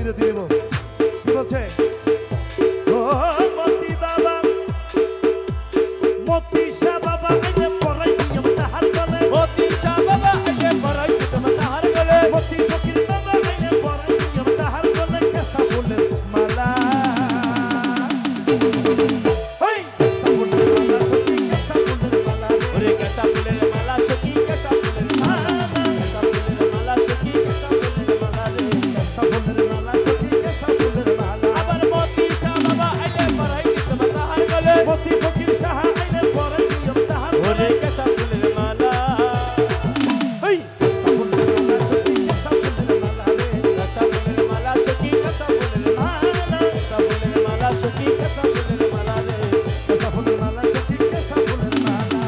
বিরতি নেব কি বলছে ও মতি বাবা মতি শাহ বাবা আগে পড়াই নিয়ম তাহার গলে মতি শাহ বাবা আগে পড়াই নিয়ম তাহার গলে মতি ফকির বাবা আগে পড়াই নিয়ম তাহার গলে কেসা ফুলের মালা ওই কেসা ফুলের মালা সখী কেসা ফুলের মালা ওরে কেসা ফুলের মালা সখী কেসা ফুলের মালা কেসা ফুলের মালা সখী কেসা ফুলের মালা রে কেসা ফুলের মালা সখী কেসা ফুলের মালা আবার মতি শাহ বাবা আগে পড়াই নিয়ম তাহার গলে মতি ফকির শাহ আগে পড়াই নিয়ম তাহার ওরে কেসা ফুলের মালা ওই কেসা ফুলের মালা সখী কেসা ফুলের মালা রে কেসা ফুলের মালা সখী কেসা ফুলের মালা কেসা ফুলের মালা সখী কেসা ফুলের মালা রে কেসা ফুলের মালা সখী কেসা ফুলের মালা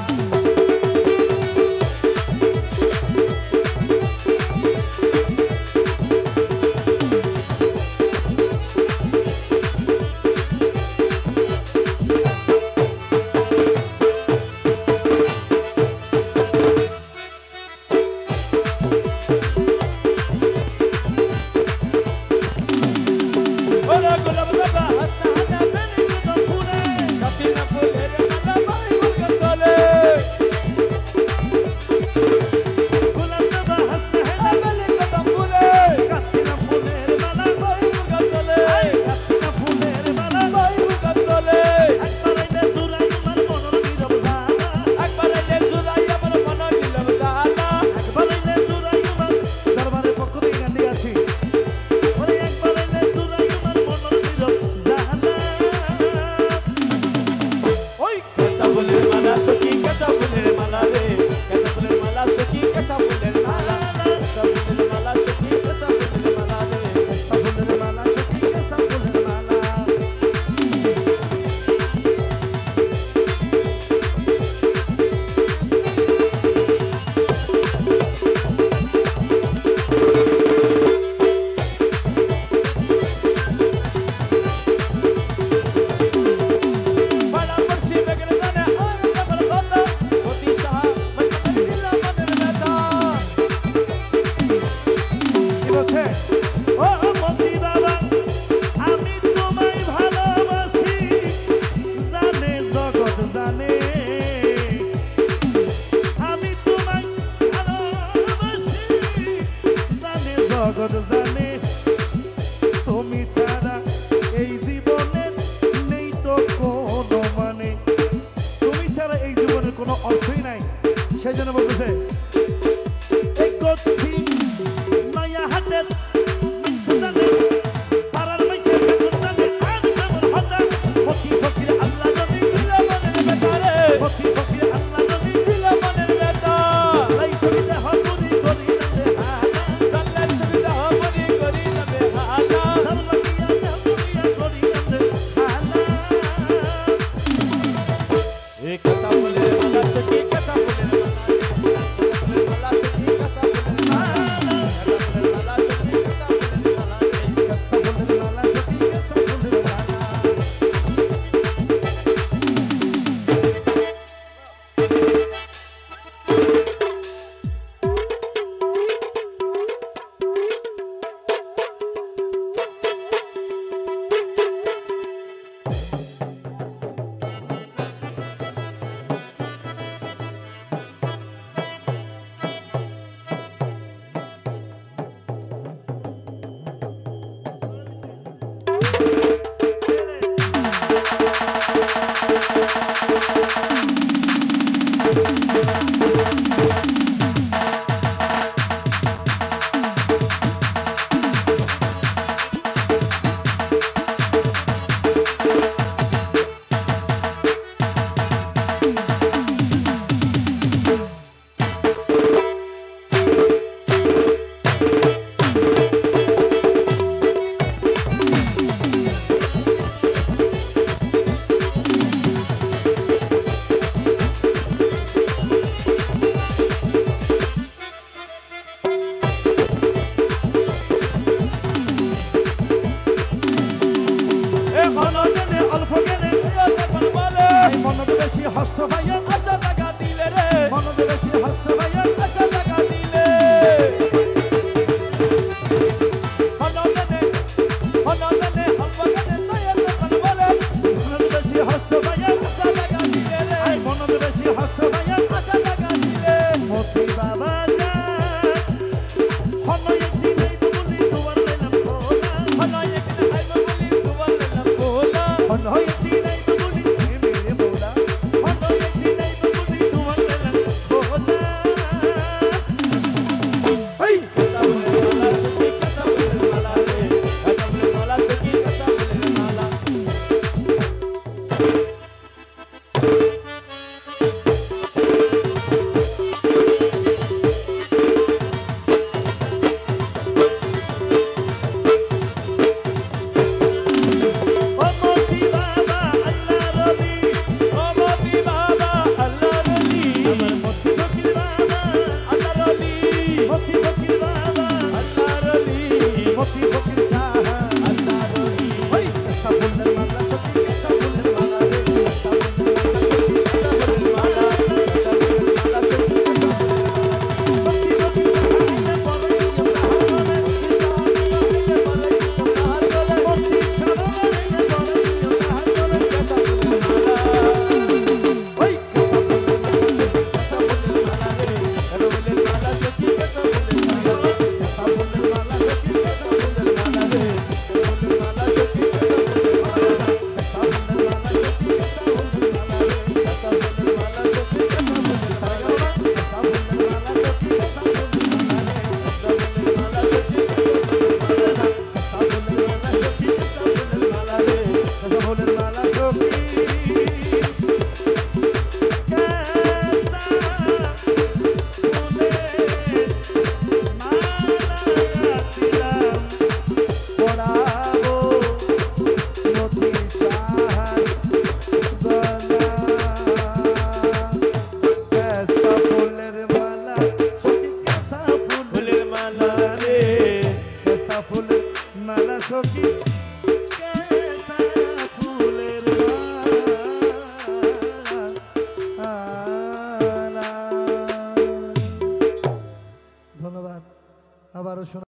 ওরে গোলাপ বাবা হাসনা হাসনা জানি তো ফুলে কাটিনা ফুলের মালা বাই বুকের তলে গোলাপ বাবা হাসনা হাসনা জানি তো ফুলে কাটিনা ফুলের মালা বাই বুকের তলে কাটিনা ফুলের মালা বাই বুকের তলে একবারে জুরাই আমার মনের নীরব জালা একবারে জুরাই আমার মনের নীরব জালা একবারে জুরাই আমার দরবারে পক্ষ থেকে গান দিয়েছি ওরে একবারে জুরাই আমার মনের নীরব জালা ওই কেসা ফুলের মালা সখী কেসা ফুলের মালা রে কেসা ফুলের মালা সখী কেসা ফুলের মালা কেসা ফুলের মালা সখী কেসা ফুলের মালা রে কেসা ফুলের মালা সখী কেসা ফুলের মালা बड़ा पर्ची बगल जाने और डबल खोला मोती शाह मन में दिला मन में था কি বলছে ও মতি বাবা আমি তোমায় ভালোবাসি জানে জগৎ জানে আমি তোমায় ভালোবাসি জানে জগৎ জানে তুমি ছাড়া এই জীবনে নেই তো কোনো মানে তুমি ছাড়া এই জীবনের কোনো অর্থই নাই সেই জন্য বলতেছে এই গচ্ছি মায়া হাতের মিনসু জানে পাড়ার মাইসের বেতন জানে আর কেমন হঠাৎ মতি ফকির আল্লাহ নবী দিল মনের বেটারে মতি ফকির আল্লাহ নবী দিল মনের বেটা তাই সুবিধা হবুনি করি না বেহালা তাই সুবিধা হবুনি করি না বেহালা ধর্মকিয়া ধর্মকিয়া করি না বেহালা এ কথা বলে মালা সখী কথা বলে মালা সখী কথা বলে মালা সখী কথা বলে মালা কথা বলে মালা সখী কথা বলে মালা মতি ফকির শাহ আল্লাহ রহি ওই কেসা ফুলের মালা সখী কেসা ফুলের মালা রে কেসা ফুলের মালা ধন্যবাদ আবারও